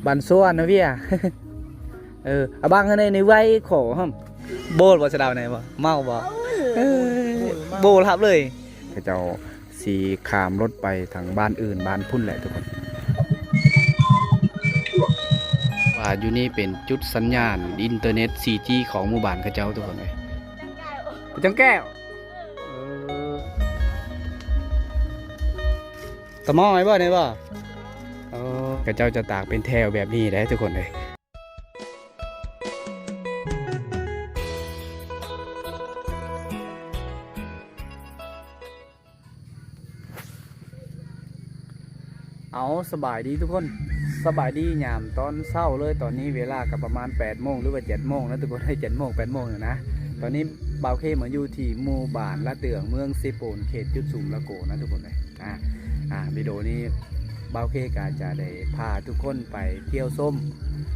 บันส่วนนะพี่อะเอาบางอันในไว้ขอฮัมโบลบ่สะดาวไหนบ่เมาบ่โบลครับเลยเขาเจ้าสีขามรถไปทางบ้านอื่นบ้านพุ่นแหละทุกคนว่าอยู่นี่เป็นจุดสัญญาณอินเทอร์เน็ต 4G ของหมู่บ้านเขาเจ้าทุกคนเลยจังแก้วตะมอไอ้บ่เนี่ยบ่เขาเจ้าจะตากเป็นแถวแบบนี้ได้ทุกคนเลยเอาสบายดีทุกคนสบายดียามตอนเช้าเลยตอนนี้เวลากับประมาณ8 โมงหรือว่า7 โมงนะทุกคนให้7 โมง 8 โมงอยู่นะตอนนี้บ่าวเคมาอยู่ที่หมู่บ้านละเตืองเมืองเซโปนเขตจุดสูงละโกนะทุกคนเลยวิดีโอนี้บ่าวเคก็จะได้พาทุกคนไปเที่ยวส้ม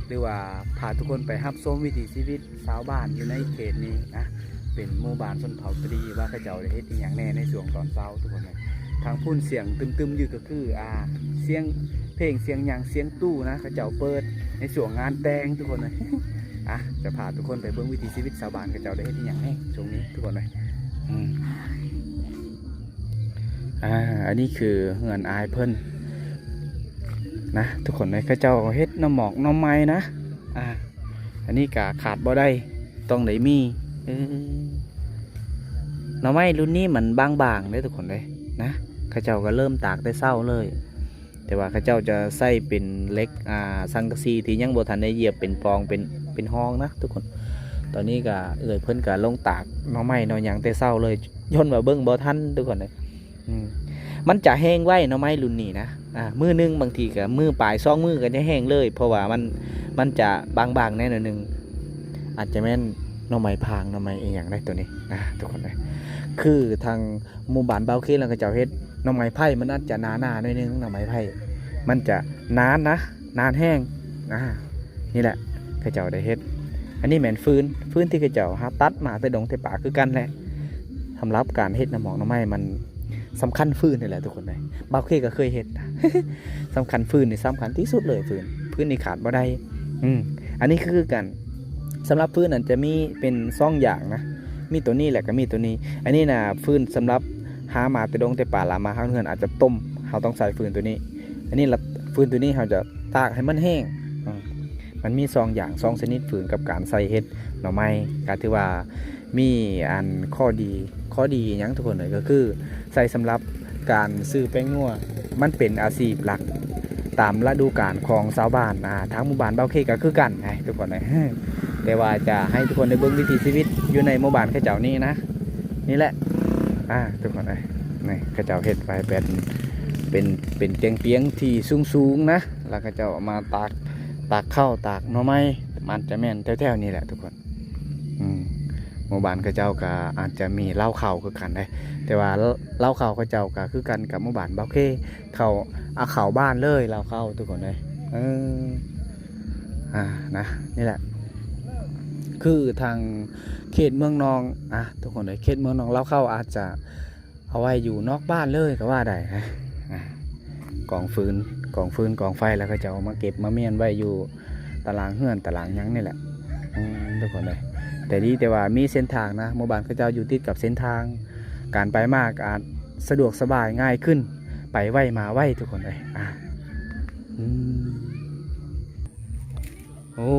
หรือว่าพาทุกคนไปฮับส้มวิถีชีวิตชาวบ้านอยู่ในเขตนี้นะเป็นหมู่บ้านชนเผ่าตรีว่าเขาเจ้าได้เฮ็ดอย่างแน่ในช่วงตอนเช้าทุกคนเลยทางพุ่นเสียงตึมๆอยู่ก็คือเสียงเพลงเสียงยางเสียงตู้นะเขาเจ้าเปิดในช่วงงานแต่งทุกคนเลยจะพาทุกคนไปเบิ่งวิถีชีวิตชาวบ้านเขาเจ้าได้เฮ็ดอย่างแน่ช่วงนี้ทุกคนเลยอันนี้คือเฮือนอายเพิ่นนะทุกคนเลยเขาเจ้าเฮ็ดน้ำหมอกน้ำไม้นะอันนี้กะขาดบ่ได้ต้องได้มีน้ำไม้รุ่นนี้มันบางๆเลยทุกคนเลยนะเขาเจ้าก็เริ่มตากได้เศร้าเลยแต่ว่าเขาเจ้าจะใส่เป็นเล็กสังกะสีที่ยังบ่ทันได้เหยียบเป็นฟองเป็นห้องนะทุกคนตอนนี้ก็เพิ่นก็ลงตากน้ำไม้น้ำยางได้เศร้าเลยย่นมาเบิ่งบ่ทันทุกคนเลยมันจะแห้งไว้น้ำไม้รุ่นนี้นะมือนึงบางทีก็มือปลาย2 มือก็จะแห้งเลยเพราะว่ามันจะบางๆแน่นอนนึงอาจจะแม่นน้ำไม้พางน้ำไม้เองอย่างได้ตัวนี้นะทุกคนเลยคือทางหมู่บ้านเบาเคนแล้วก็เจ้าเฮ็ดน้ำไม้ไผ่มันอาจจะหนาหน่อยนึงน้ำไม้ไผ่มันจะนานแห้งนี่แหละเขาเจ้าได้เฮ็ดอันนี้แม่นฟื้นที่เขาเจ้าตัดมาแต่ดงแต่ป่าคือกันแหละสำหรับการเฮ็ดน้ำหมอกน้ำไม้มันสำคัญฟื้นนี่แหละทุกคนเลยเบาเคนก็เคยเฮ็ดสำคัญฟื้นนี่สำคัญที่สุดเลยฟื้นนี่ขาดบ่ได้อันนี้คือกันสำหรับฟื้นนั้นจะมีเป็น2 อย่างนะมีตัวนี้แหละก็มีตัวนี้อันนี้นะฟืนสำหรับหามาแต่ดงแต่ป่าลามาข้างเฮือนอาจจะต้มเราต้องใส่ฟืนตัวนี้อันนี้ฟืนตัวนี้เราจะตากให้มันแห้งมันมี2 อย่าง2 ชนิดฟืนกับการใส่เห็ดหน่อไม้ก็ถือว่ามีอันข้อดีอย่างทุกคนเลยก็คือใส่สำหรับการซื้อแป้งนัวมันเป็นอาชีพหลักตามฤดูกาลของชาวบ้านทั้งหมู่บ้านเบาเคก็คือกันทุกคนเลยแต่ว่าจะให้ทุกคนได้เบิ่งวิถีชีวิตอยู่ในหมู่บ้านเขาเจ้านี่นะนี่แหละทุกคนเลยนี่เขาเจ้าเฮ็ดไว้เป็นเตียงที่สูงนะแล้วเขาเจ้ามาตากข้าวตากหน่อไม้มันจะแม่นแถวๆนี่แหละทุกคนหมู่บ้านเขาเจ้าก็อาจจะมีเล่าข่าวคือกันได้แต่ว่าเล่าข่าวเขาเจ้าก็คือกันกับหมู่บ้านเบาเคเขาเอาข่าวบ้านเลยเล่าข่าวทุกคนเลยนะนี่แหละคือทางเขตเมืองนองทุกคนเลยเขตเมืองนองเล่าเข้าอาจจะเอาไว้อยู่นอกบ้านเลยก็ว่าได้กองฟืนกองไฟแล้วก็จะเอามาเก็บมาเมียนไว้อยู่ตารางเฮือนตารางยังนี่แหละทุกคนเลยแต่ว่ามีเส้นทางนะหมู่บ้านเขาเจ้าอยู่ติดกับเส้นทางการไปมากอาจสะดวกสบายง่ายขึ้นไปไวมาไวทุกคนเลยโอ้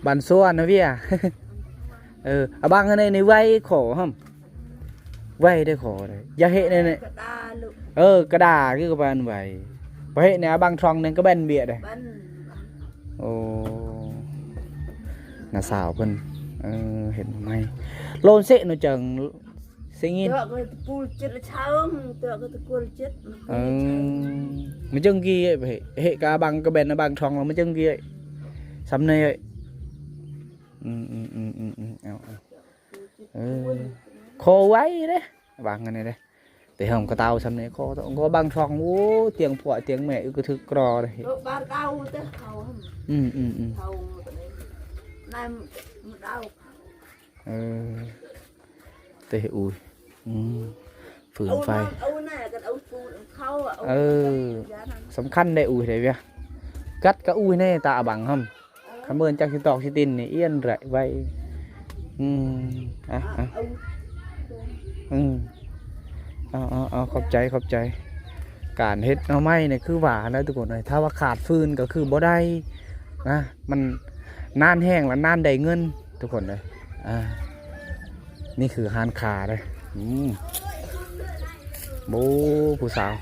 บันส่วนนะพี่เอาบางอันในไว้ขอฮัมไว้ได้ขอเลยอย่าเฮในกระดาษคือกับบันไว้พอเฮเนี่ยบางช่องนึงก็แบนเบียดเลยโอ้น่าสาวเพิ่นเห็นไหมโลนเสะหนูจังเสียงินตัวก็ปูจิตช้างตัวก็ตะกูลจิตมันจังกี้เฮกาบางก็แบนบางช่องเรามันจังกี้สำเนยโคไว้เด้บางอันนี้เด้แต่หอมกระเตาสำเนียโคก็บางช่องโอ้เตียงผัวเตียงแม่ก็ถือกรอเลยบางเตาเต้เขาเขานั่นมันเตาเตะอุ้ยฝืนไฟสำคัญได้อุ้ยเลยเว้ย กัดกะอุ้ยแน่ตาบังห่ำคำเมินจากสิตอกสิตินนี่เอี้ยนไรไว้อ่ะขอบใจการเฮ็ดเอาไม้เนี่ยคือหวานนะทุกคนเลยถ้าว่าขาดฟืนก็คือบ่ได้นะมันนานแห้งแล้วนานได้เงินทุกคนเลยนี่คือฮานคาเลยโบผู้สาว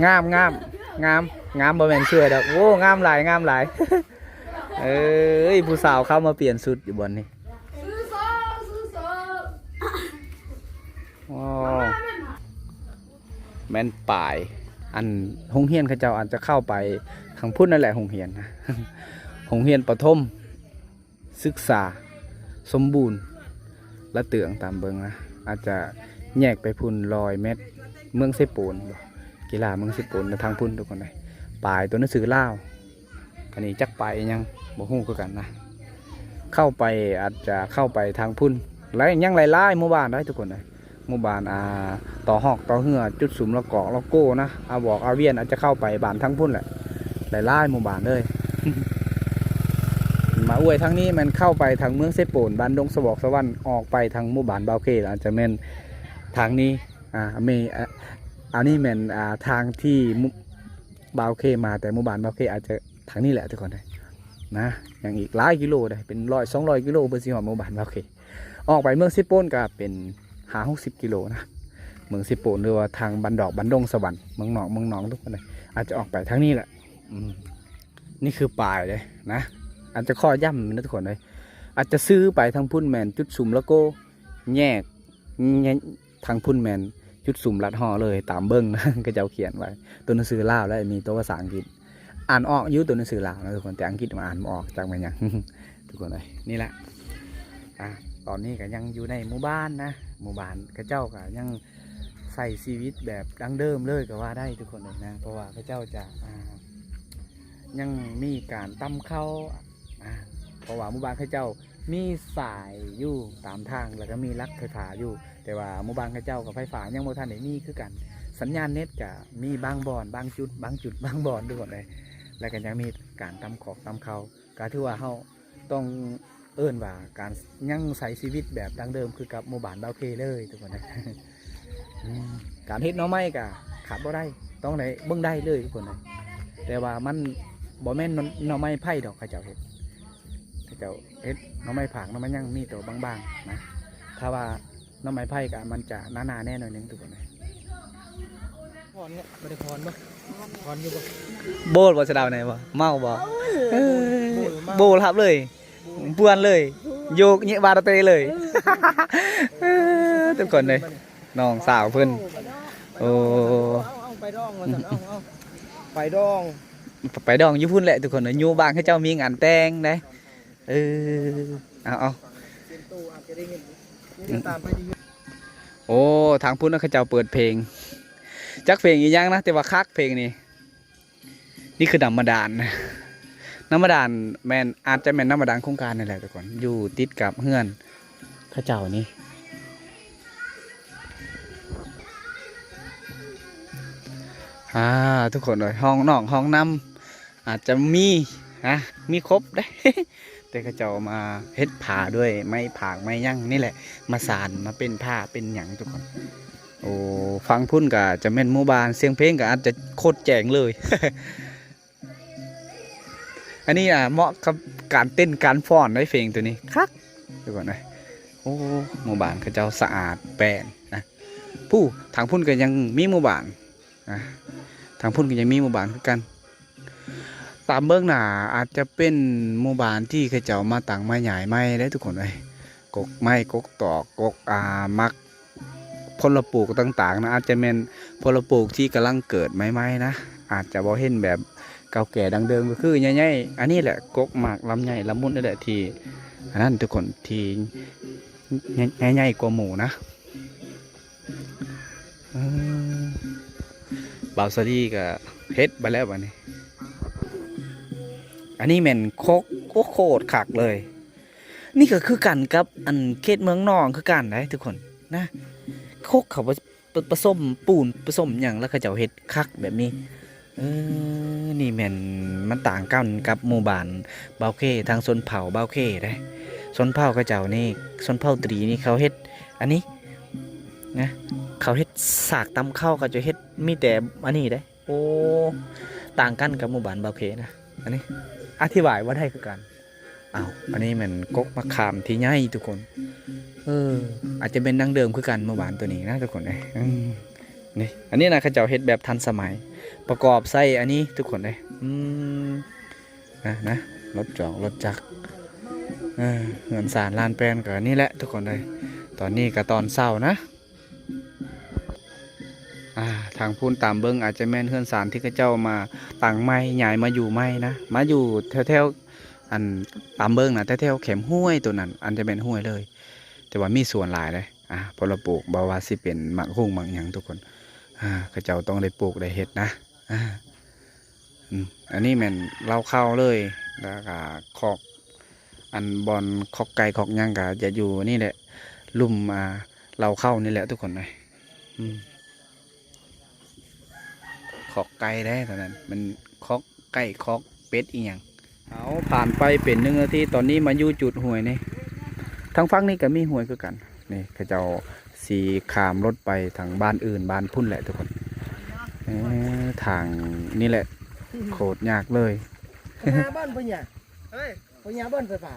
งามบ่แม่นเชื่อดอกโอ้งามหลายเอ้ยผู้สาวเข้ามาเปลี่ยนชุดอยู่บนนี้แม่นป่ายอันหงเฮียนเขาเจ้าอาจจะเข้าไปทางพุ่นนั่นแหละหงเฮียนนะหงเฮียนประถมศึกษาสมบูรณ์และเตืองตามเบิงนะอาจจะแยกไปพุ่น100 เมตรเมืองเซปูนกีฬาเมืองเซปูนทางพุ่นทุกคนเลยป่ายตัวหนังสือเล่าอันนี้จักไปยังบ่ฮู้คือกันนะเข้าไปอาจจะเข้าไปทางพุ่นแล้วยังไล่หมู่บ้านได้ทุกคนเลยหมู่บ้านต่อหอกต่อเหือจุดสุมละเกาะละโก้นะบอกอาเวียนอาจจะเข้าไปบ้านทั้งพุ่นแหละไล่หมู่บ้านเลย มาอวยทั้งนี้มันเข้าไปทางเมืองเซโปนบ้านดงสวอกสวรรค์ออกไปทางหมู่บ้านบาวเคอาจจะเป็นทางนี้อันนี้เป็นทางที่บาวเคมาแต่หมู่บ้านบาวเคอาจจะทางนี้แหละทุกคนเลยนะอย่างอีกหลายกิโลเลยเป็น100-200 กิโลเพื่อสิหอดหมู่บ้านบาวเคออกไปเมืองเซโปนก็เป็น50-60 กิโลนะเมืองเซโปนหรือว่าทางบันดอกบันดงสวรรค์เมืองหนองทุกคนเลยอาจจะออกไปทางนี้แหละนี่คือปลายเลยนะอาจจะข้อย่ำนะทุกคนเลยอาจจะซื้อไปทางพุ่นแมนจุดสุ่มแล้วก็แยกทางพุ่นแมนจุดสุ่มลัดห่อเลยตามเบิ้งนะก็จะเขียนไว้ตัวหนังสือลาวแล้วมีตัวภาษาอังกฤษอ่านออกยุ่ตัวหนังสือลาวนะทุกคนแต่อังกฤษมาอ่านไม่ออกจากมันยัง ทุกคนเลยนี่แหละตอนนี้ก็ยังอยู่ในหมู่บ้านนะหมู่บ้านกระเจ้าก็ยังใส่ชีวิตแบบดั้งเดิมเลยก็ว่าได้ทุกคนเลยนะเพราะว่ากระเจ้าจะยังมีการตำเข้าเพราะว่าหมู่บ้านข้าเจ้ามีสายอยู่ตามทางแล้วก็มีลักไฟฟ้าอยู่แต่ว่าหมู่บ้านข้าเจ้ากับไฟฟ้ายังโมทันได้มีคือกันสัญญาณเน็ตก็มีบางบ่อนบางจุดบางบ่อนด้วยกันเลยแล้วก็ยังมีการตำขอกตำเขาก็ถือว่าเขาต้องเอิ้นว่าการยังใช้ชีวิตแบบดั้งเดิมคือกับหมู่บ้านบาวเคเลยทุกคนนะ การเฮ็ดน้อไม้ก็ขาดบ่ได้ต้องได้เบิ่งได้เลยทุกคนนะแต่ว่ามันบ่แม่นน้อไม้ไผ่ดอกข้าเจ้าเฮ็ดหน้ำไม้ผางน้ำมันยังมีตัวบางๆนะถ้าว่าน้ำไม้ไผ่กับมันจะหนาๆแน่หน่อยนึงทุกคนเลยพรเนี่ยไม่ได้พรบ่พรอยู่บ่โบลบ่สะดาวไหนบ่เมาบ่โบลครับเลยเปื้อนเลยโยกเงี้ยบาตเตเลยทุกคนเลยน้องสาวเพิ่นโอ้ไปดองอยู่พุ่นแหละทุกคนเลยอยู่บ้านให้เจ้ามีงานแต่งได้เอาโอ้ทางพุ่นเขาเจ้าเปิดเพลงจักเพลงอีกอย่างนะแต่ว่าคักเพลงนี่คือน้ำมะดานแมนอาจจะแมนน้ำมะดานโครงการนี่แหละทุกคนอยู่ติดกับเฮือนเขาเจ้านี่ทุกคนเลยห้องนอกห้องน้ำอาจจะมีครบได้แต่เขาเจ้ามาเฮ็ดผ้าด้วยไม้ผางไม้ยั่งนี่แหละมาสานมาเป็นผ้าเป็นหยังทุกคนโอ้ฟังพุ่นก็จะแม่นหมู่บ้านเสียงเพลงก็อาจจะโคตรแจ๋งเลย อันนี้เหมาะกับการเต้นการฟ้อนได้เพลงตัวนี้ครับทุกคนนะโอ้หมู่บ้านเขาเจ้าสะอาดแปลนนะผู้ทางพุ่นก็ยังมีหมู่บ้านนะทางพุ่นก็ยังมีหมู่บ้านคือกันตามเบื้องหน้าอาจจะเป็นหมู่บ้านที่เขาเจ้ามาตั้งมาใหญ่ไม้ได้ทุกคนเลยกกไม้กกตอกกกมักพลปลูกต่างๆนะอาจจะเป็นพลปลูกที่กำลังเกิดไม้นะอาจจะบ่เห็นแบบเก่าแก่ดังเดิมก็คือใหญ่ๆอันนี้แหละกกหมากลำใหญ่ลำมุนนี่แหละที่อันนั้นทุกคนที่ใหญ่ๆกว่าหมูนะบ่าวสดีก็เฮ็ดไปแล้ววันนี้อันนี้แม่นโคตรคักเลยนี่ก็คือกันกับอันเขตเมืองนองคือกันได้ทุกคนนะโคกเขา ผสมปูนผสมหยังแล้วเขาเจ้าเฮ็ดคักแบบนี้นี่แม่นมันต่างกันกับหมู่บ้านเบาเข้ทางชนเผ่าเบาเข้เด้ชนเผ่าเขาเจ้านี่ชนเผ่าตรีนี่เขาเฮ็ดอันนี้นะเขาเฮ็ดสากตำข้าวเขาจะเฮ็ดมีแต่อันนี้เด้โอ้ต่างกันกับหมู่บ้านเบาเข้นะอันนี้อธิบายว่าได้คือกันอ้าวอันนี้มันกกมะขามที่ใหญ่ทุกคนอาจจะเป็นดั้งเดิมคือกันหมู่บ้านตัวนี้นะทุกคนเลยนี่อันนี้นะเขาเจ้าเฮ็ดแบบทันสมัยประกอบไส้อันนี้ทุกคนเลยนะรถจอกรถจักรเงินสารลานแปลนกับนี่แหละทุกคนเลยตอนนี้ก็ตอนเศร้านะทางพูนตามเบิ้งอาจจะแม่นเฮือนสารที่เขาเจ้ามาต่างไม้ใหญ่มาอยู่ไม้นะมาอยู่แถวๆอันตามเบิ้งนะแถวๆเข็มห้วยตัวนั้นอันจะเป็นห้วยเลยแต่ว่ามีส่วนหลายเลยพอเราปลูกบาวาสิเป็นหมักหุ่งหมักหยังทุกคนเขาเจ้าต้องได้ปลูกได้เห็ดนะอันนี้แม่นเราเข้าเลยแล้วก็คอกอันบอลคอกไก่คอกยังก็จะอยู่นี่แหละลุ่มเราเข้านี่แหละทุกคนเลยคอกไก่ได้ตอนนั้นมันคอกไก่คอกเป็ดอีหยังเอาผ่านไปเป็น1 นาทีตอนนี้มาอยู่จุดห้วยนี่ทางฝั่งนี้ก็มีห้วยคือกันนี่เขาเจ้าสีขามรถไปทางบ้านอื่นบ้านพุ่นแหละทุกคนทางนี่แหละโคตรยากเลยบ้านปัญญาปัญญาบ้านไฟฟ้า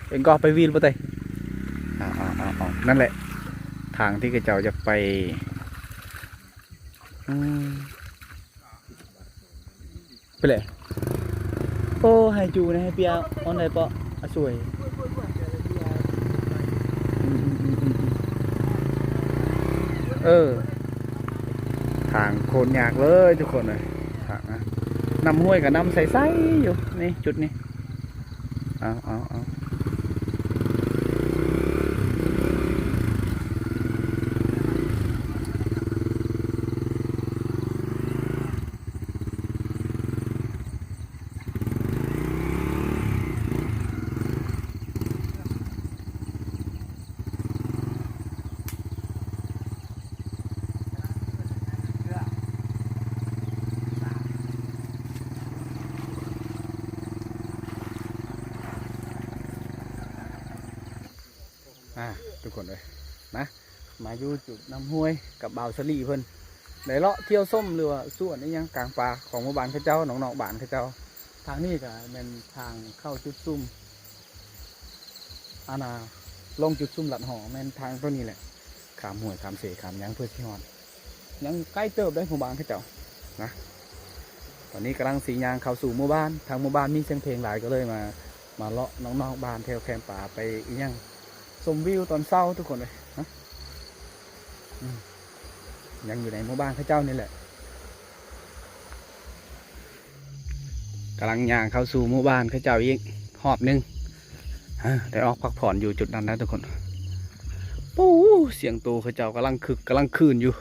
เป็นก็ไปวีนไปเลยนั่นแหละทางที่เจ้าจะไปไปเลยโอ้ให้จูนะให้เปียออนไหนปะสวยทางโคนยากเลยทุกคนเลยทางน้ำห้วยกับน้ำใสๆอยู่นี่จุดนี้เอาทุกคนเลยนะมาอยู่จุดน้ำห้วยกับบ่าวสลีเพิ่นไหนเลาะเที่ยวส้มหรือว่าส่วนนี้ยังกลางป่าของหมู่บ้านเขาเจ้าหนองบ้านเขาเจ้าทางนี้ก็เป็นทางเข้าจุดซุ่มลงจุดซุ่มหลัดหอแม่นทางตัวนี้แหละขามห้วยขามเสขามยังเพื่อที่หอดยังใกล้เติบได้หมู่บ้านเขาเจ้านะตอนนี้กำลังสียางเข้าสู่หมู่บ้านทางหมู่บ้านมีเสียงเพลงหลายก็เลยมาเลาะน้องบ้านแถวแคมป่าไปอีกยังชมวิวตอนเช้าทุกคนเลยนะยังอยู่ในหมู่บ้านข้าเจ้านี่แหละกำลังย่างเข้าสู่หมู่บ้านข้าเจ้าอีกหอบนึงได้ออกพักผ่อนอยู่จุดนั้นนะทุกคนปูเสียงตูข้าเจ้ากำลังคึกกำลังคืนอยู่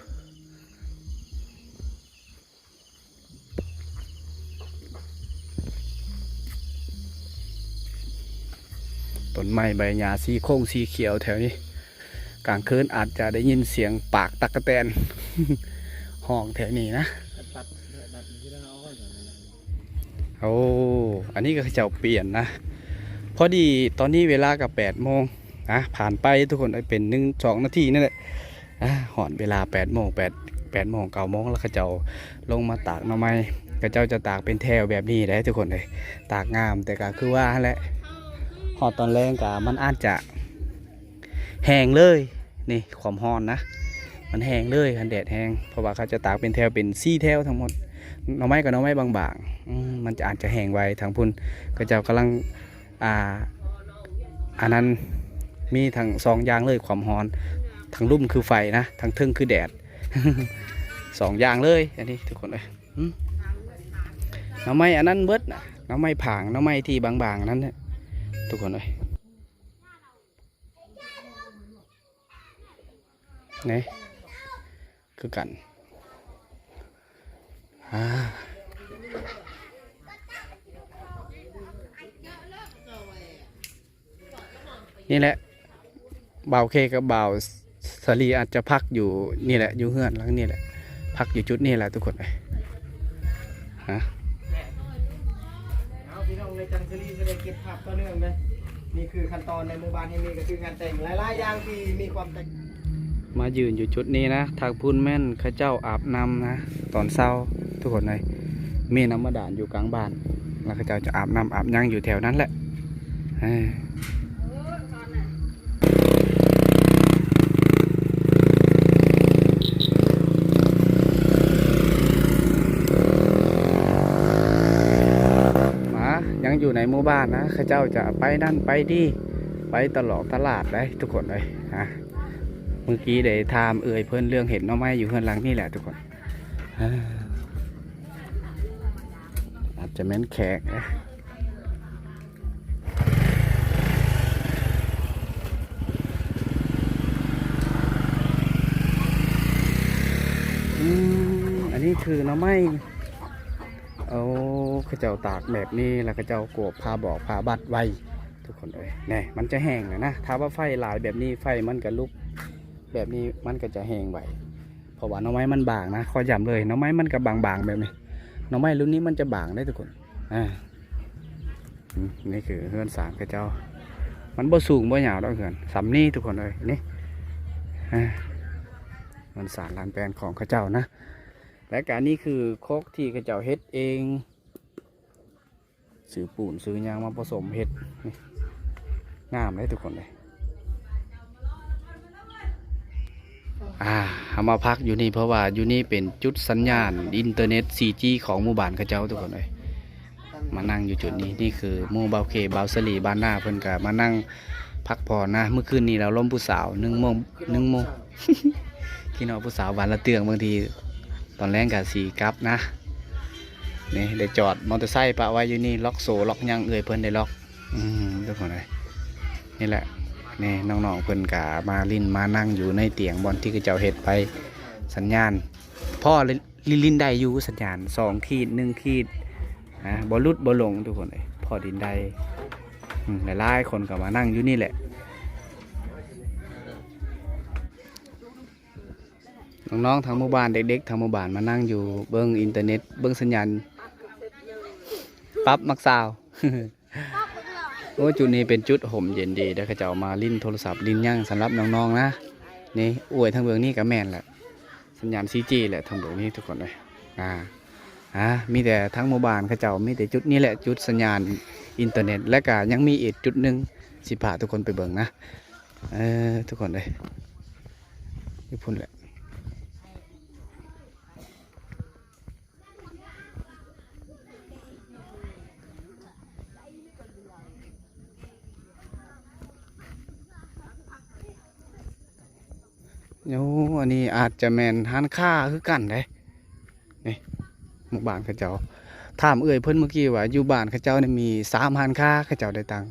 ต้นไม้ใบหญ้าสีโค้งสีเขียวแถวนี้กลางคืนอาจจะได้ยินเสียงปากตั๊กแตน ห้องแถวนี้นะอันนี้ก็จะเปลี่ยนนะพอดีตอนนี้เวลากับ8 โมงนะผ่านไปทุกคนเป็น1-2 นาทีนั่นแหละหอนเวลา8 โมง8 โมง 9 โมงแล้วเขาเจ้าลงมาตากหน่อไม้เขาเจ้าจะตากเป็นแถวแบบนี้ได้ทุกคนเลยตากงามแต่ก็คือว่าแหละหอดตอนแรงกับมันอาจจะแห้งเลยนี่ความร้อนนะมันแห้งเลยคันแดดแห้งเพราะว่าเขาจะตากเป็นแถวเป็น4 แถวทั้งหมดหน่อไม้กับหน่อไม้บางๆมันจะอาจจะแห้งไวทางพุ่นก็จะกำลังอันนั้นมีทั้ง2 อย่างเลยความร้อนทางลุ่มคือไฟนะทางทึ่งคือแดด 2 อย่างเลยอันนี้ทุกคนเลยหน่อไม้อันนั้นเบิดนะหน่อไม้ผางหน่อไม้ที่บางๆนั้นเนี่ยทุกคนเลยนี่คือกันนี่แหละ บ่าวเคกับบ่าวสลีอาจจะพักอยู่นี่แหละอยู่เฮือนหลังนี่แหละพักอยู่จุดนี้แหละทุกคนเลยฮะ เอาพี่น้องในจังซีรีส์จะได้เก็บภาพต่อเนื่องเลยนี่คือขั้นตอนในหมู่บ้านแห่งนี้ก็คืองานแต่งหลายๆอย่างที่มีความแตก มายืนอยู่จุดนี้นะทางพูนแม่นเข้าเจ้าอาบน้ำนะตอนเช้าทุกคนเลยมีน้ำมาด่านอยู่กลางบ้านแล้วเข้าเจ้าจะอาบน้ำอาบยังอยู่แถวนั้นแหละมายังอยู่ในหมู่บ้านนะเข้าเจ้าจะไปนั่นไปดีไปตลอดตลาดได้ทุกคนเลยฮะเมื่อกี้ได้ถามเพื่อนเรื่องเห็นหน่อไม้อยู่ข้างหลังนี่แหละทุกคนอาจจะแม่นแขกนะอันนี้คือหน่อไม้เอาข้าเจ้าตากแบบนี้แล้วข้าเจ้ากวบพาบอกพาบัดไว้ทุกคนเลยเนี่ยมันจะแห้งนะถ้าว่าไฟหลายแบบนี้ไฟมันก็ลุกแบบนี้มันก็จะแห้งไวเพราะว่าหน่อไม้มันบางนะขอย้ำเลยหน่อไม้มันก็บางๆแบบนี้หน่อไม้รุ่นนี้มันจะบางได้ทุกคนนี่คือเฮือนสารข้าเจ้ามันบ่สูงบ่หยาวดอกเฮือนสำนี่ทุกคนเลยนี่เฮือนสารลานแปลนของข้าเจ้านะและการนี้คือโคกที่ข้าเจ้าเฮ็ดเองซื้อปูนซื้อยางมาผสมเฮ็ดงามเลยทุกคนเลยเอามาพักอยู่นี่เพราะว่าอยู่นี่เป็นจุดสัญญาณอินเทอร์เน็ต 4G ของหมู่บ้านข้าเจ้าทุกคนเลยมานั่งอยู่จุดนี้นี่คือหมู่บ่าวเคบ่าวสลีบ้านหน้าเพิ่นก็มานั่งพักผ่อนนะเมื่อคืนนี้เราล้มผู้สาว1 โมงพี่น้องผู้สาววันละเตืองบางทีตอนแรกกับสีกลับนะนี่ได้จอดมอเตอร์ไซค์ปะไว้อยู่นี่ล็อกโซ่ล็อกยังเพิ่นได้ล็อกทุกคนเลยนี่แหละนี่น้องๆเพิ่นกะมาลิ้นมานั่งอยู่ในเตียงบอลที่กระเจ้าเห็ดไปสัญญาณพ่อลิ้นได้อยู่สัญญาณ2 ขีด 1 ขีดบอลลุดบอลลงทุกคนเลยพ่อดินได้หลายๆคนก็มานั่งอยู่นี่แหละน้องๆทางหมู่บ้านเด็กๆทางหมู่บ้านมานั่งอยู่เบิ้งอินเทอร์เน็ตเบิ้งสัญญาณปั๊บมักซาว โอ้จุดนี้เป็นจุดห่มเย็นดีเดี๋ยวเขาจะเอามาลิ้นโทรศัพท์ลิ้นย่างสำหรับน้องๆนะนี่อวยทางเบื้องนี้กับแม่นแหละสัญญาณ 4G แหละทางเบื้องนี้ทุกคนเลยมีแต่ทั้งหมู่บ้านเขาเจ้ามีแต่จุดนี้แหละจุดสัญญาณอินเทอร์เน็ตและก็ยังมีอีกจุดหนึ่งสิพาทุกคนไปเบิ่งนะทุกคนเลยนี่พุ่นแหละอันนี้อาจจะแมนฮันค่าคือกันได้นี่หมู่บ้านเขาเจ้าถามเพิ่นเมื่อกี้ว่าอยู่บ้านเขาเจ้าเนี่ยมี3 ฮันค่าเขาเจ้าได้ตังค์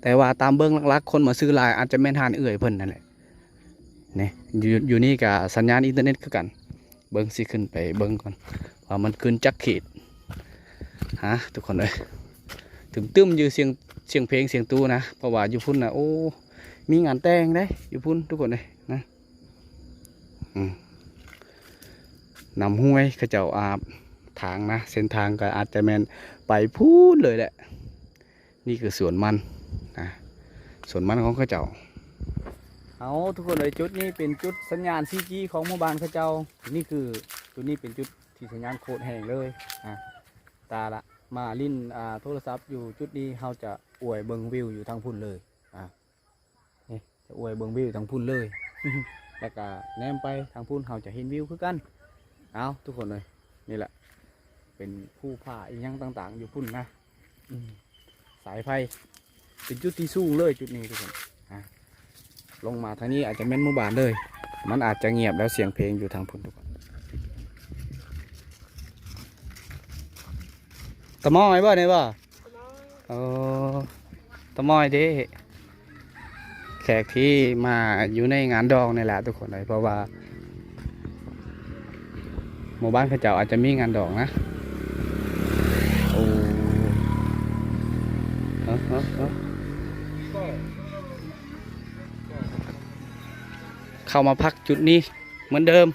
แต่ว่าตามเบิ้งหลักๆคนมาซื้อลายอาจจะแมนฮันเพิ่นนั่นแหละนี่อยู่นี่กับสัญญาณอินเทอร์เน็ตคือกันเบิ้งสิขึ้นไปเบิ้งก่อนว่ามันขึ้นจักขีดทุกคนเลยถึงตึ้มอยู่เสียงเพลงเสียงตู้นะเพราะว่าอยู่พุ่นนะโอ้มีงานแต่งได้อยู่พุ่นทุกคนเลยนะนำห้วยเขาเจ้าอาบทางนะเส้นทางก็อาจจะแมนไปพูดเลยแหละนี่คือสวนมันนะสวนมันของเขาเจ้าเอาทุกคนเลยจุดนี้เป็นจุดสัญญาณ 4G ของหมู่บ้านเขาเจ้านี่คือจุดนี้เป็นจุดที่สัญญาณโคตรแห้งเลยตาละมาลิ้นโทรศัพท์อยู่จุดนี้เขาจะอวยเบิงวิวอยู่ทางพุ่นเลยนี่จะอวยเบิงวิวทางพุ่นเลย แล้วก็แนมไปทางพุ่นเขาจะเห็นวิวคือกันเอาทุกคนเลยนี่แหละเป็นผู้ผ่าอีกยังต่างๆอยู่พุ่นนะสายไฟเป็นจุดที่สูงเลยจุดนี้ทุกคนลงมาทางนี้อาจจะแม่นหมู่บ้านเลยมันอาจจะเงียบแล้วเสียงเพลงอยู่ทางพุ่นทุกคนตะมอยบ่เนี่ยบ่ตะมอยเด้แขกที่มาอยู่ในงานดองนี่แหละทุกคนเลยเพราะว่าหมู่บ้านเขาเจ้าอาจจะมีงานดองนะโอ้ เข้ามาพักจุดนี้เหมือนเดิม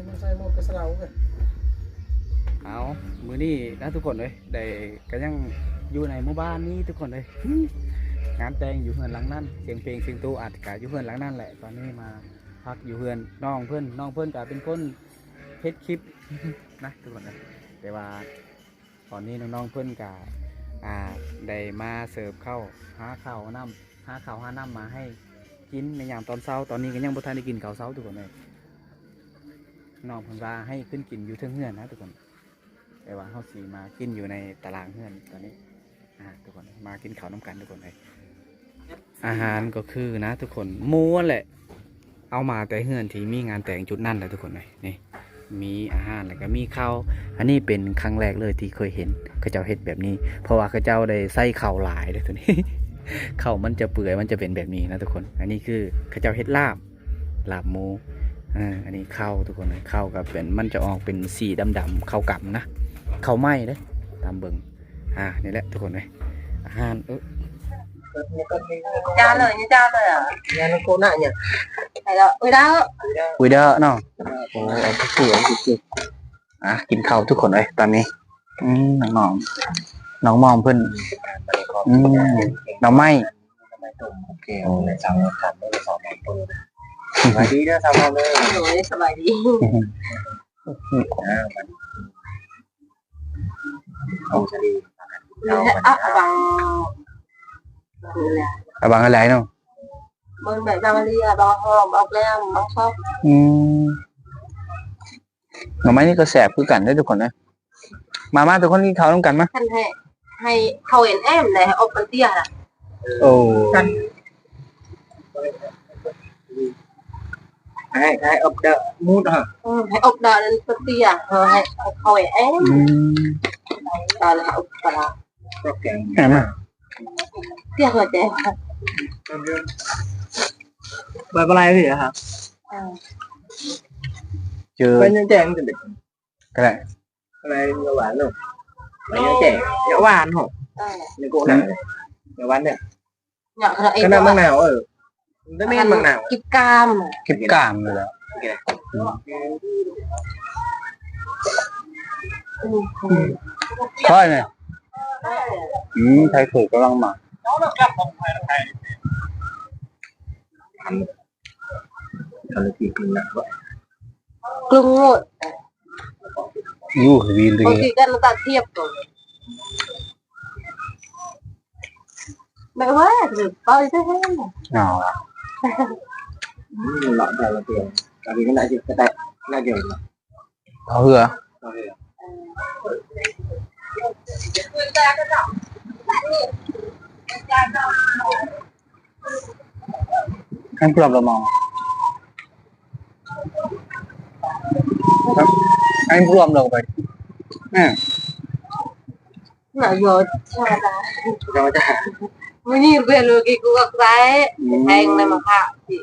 ไม่ใช่หมดกระเสาเลย เอามือนี้นะทุกคนเลยได้ก็ยังอยู่ในหมู่บ้านนี้ทุกคนเลยงานแต่งอยู่เฮือนหลังนั้นเสียงเพลงเสียงตู้อัดกะอยู่เฮือนหลังนั้นแหละตอนนี้มาพักอยู่เฮือนน้องเพื่อนกะเป็นคนเฮ็ดคลิป นะทุกคนเลยแต่ว่าตอนนี้น้องๆเพื่อนกะได้มาเสิร์ฟข้าวหาข้าวหาน้ำมาให้กินในยามตอนเช้าตอนนี้ก็ยังบ่ทันได้กินข้าวเช้าทุกคนเลยน้องเพิ่นว่าให้ขึ้นกินอยู่เทิงเฮือนนะทุกคนแต่ว่าเขาสีมากินอยู่ในตารางเฮือนตอนนี้ทุกคนมากินข้าวน้ำกันทุกคนเลยอาหารก็คือนะทุกคนหมูแหละเอามาแต่เฮือนที่มีงานแต่งจุดนั่นแหละทุกคนเลยนี่มีอาหารแล้วก็มีข้าวอันนี้เป็นครั้งแรกเลยที่เคยเห็นเขาเจ้าเฮ็ดแบบนี้เพราะว่าเขาเจ้าได้ใส่ข้าวหลายเลยตัวนี้ ข้าวมันจะเปื่อยมันจะเป็นแบบนี้นะทุกคนอันนี้คือเขาเจ้าเฮ็ดลาบหมูอันนี้ข้าวทุกคนเลยข้าวกับเป็นมันจะออกเป็นสีดำๆข้าวกำนะข้าวไหม้เด้ตามเบิ่งนี่แหละทุกคนเลยอาหารcha lời như cha lời à nhà nó cô nại nhỉ thầy đó ui đó คุยเด้อเนาะโอ้เอาสวยจริงกินข้าวทุกคนเลยตอนนี้น้องมองเพิ่นน้องไม้โอเคในสามขันไม่ได้สอบตัวสบายดีเด้อสาวเลย rồi sao bài đi เอาชะลี ấp bằng บางอะไรเนาะ bên mẹ ra đi là bao hôm bao lem bao sóc หน่อไม้นี่ก็แสบคือกันได้ทุกคนนะมาทุกคนกินข้าวร่วมกันมั้ย thanh hệ hay khâu em này ốp con tia à โอ้ ให้อบเดอะมูดเหรอ hay ốp đờ lên con tia hay khâu em đờ là ốp đờ là ก็แกง แหม tia rồi chị ใบอะไรพี่เหรอครับ เจอ ใบเนื้อแจงจะเด็ก ก็ได้ อะไรเนื้อหวานหรอใบเนื้อแจงเนื้อหวานหรอในโกนั่นเนื้อหวานเนี่ย nhỏ rồi ก็ em น้ำมะนาวได้ไม่มะนาว kịp cam คลิปกลางเลยแล้วค่อยเนี่ยไทยสูตรกำลังมา ทำทีกินนะ lưng một ยู่วีนเลย có gì cần ta thiệp rồi mẹ quá rồi bao nhiêu thế อ๋อ หลอดแต่ละตัวแต่ที่ก็ได้ที่ก็ได้น่าเกี่ยวกับ เขาเหือให้พวกเรามองให้พวกเราไป nào giờ cha ta เราจะ mới nhìn về rồi cái cô gái đấy thành này mà khạo chị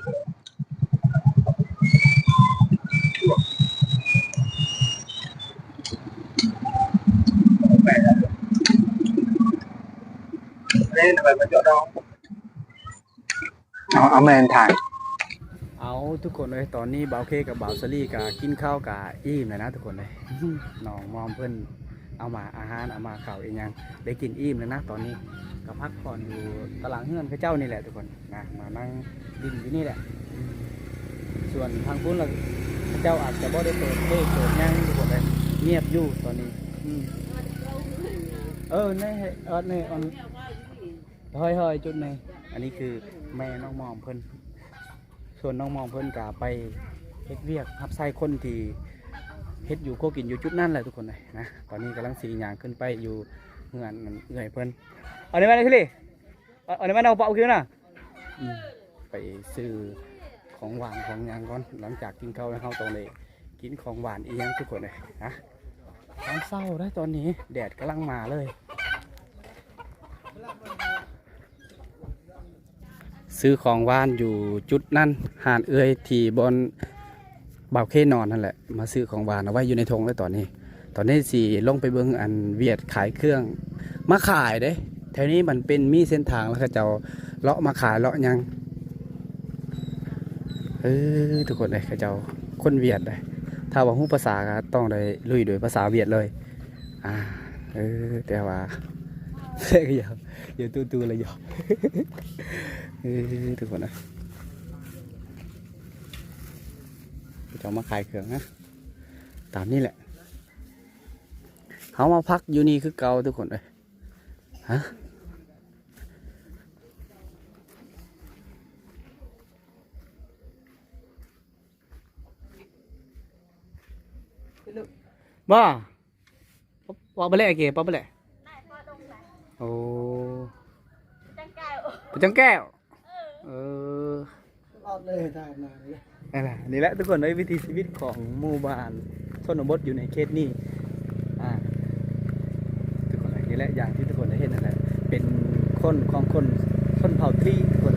เล่นอะไรมาเจาะดอง เอาแมนถ่ายเอาทุกคนเลยตอนนี้บ่าวเคกับบ่าวสลี่กับกินข้าวกับอิ่มเลยนะทุกคนเลย น้องมอมเพิ่นเอามาอาหารเอามาข้าวเองยังได้กินอิ่มเลยนะตอนนี้ก็พักผ่อนอยู่ตารางเฮือนข้าเจ้านี่แหละทุกคนนะมานั่งดินอยู่นี่แหละส่วนทางพุ้นเราข้าเจ้าอาจจะบ่ได้เปิดเพลงเปิดยังทุกคนเลยเงียบอยู่ตอนนี้นี่นี่เฮ้ยจุดนี้อันนี้คือแม่น้องมอมเพิ่นส่วนน้องมอมเพิ่นกะไปเฮ็ดเวียกรับใช้คนที่เฮ็ดอยู่โคกินอยู่จุดนั่นแหละทุกคนเลยนะตอนนี้กำลังสีหยางขึ้นไปอยู่เงื่อนเงื่อยเพิ่นเอาได้ไหมนะพี่ลี่เอาได้ไหมเอาเปล่าขึ้นนะไปซื้อของหวานของหยางก่อนหลังจากกินข้าวแล้วเขาตรงนี้กินของหวานอีกอย่างทุกคนเลยนะตอนเศร้าได้ตอนนี้แดดกำลังมาเลยซื้อของหวานอยู่จุดนั่นหาดเอื้อยที่บนบ่าวเคนอนนั่นแหละมาซื้อของหวานเอาไว้อยู่ในธงแล้วตอนนี้สีลงไปเบิ้งอันเวียดขายเครื่อง มาขายเด้แถวนี้มันเป็นมีเส้นทางแล้วเขาเจ้าเลาะมาขายเลาะหยังทุกคนเลยเขาเจ้าคนเวียดเลยถ้าว่าฮู้ภาษาก็ต้องได้ลุยโดยภาษาเวียดเลยแต่ว่า อย่าตู้เลยอย่า ทุกคนนะเขาเจ้ามาขายเครื่องนะตามนี่แหละเขามาพักอยู่นี่คือเก่าทุกคนเลยฮะบ่ว่าไปเลยเก๋ป๊อปไปเลยโอ้จังแก้วรอดเลยได้มาเลย นี่แหละทุกคนในวิถีชีวิตของหมู่บ้านชนบทอยู่ในเขตนี้ทุกคนนี่แหละอย่างที่ทุกคนได้เห็นนั่นแหละเป็นคนของคนชนเผ่าทรีทุกคน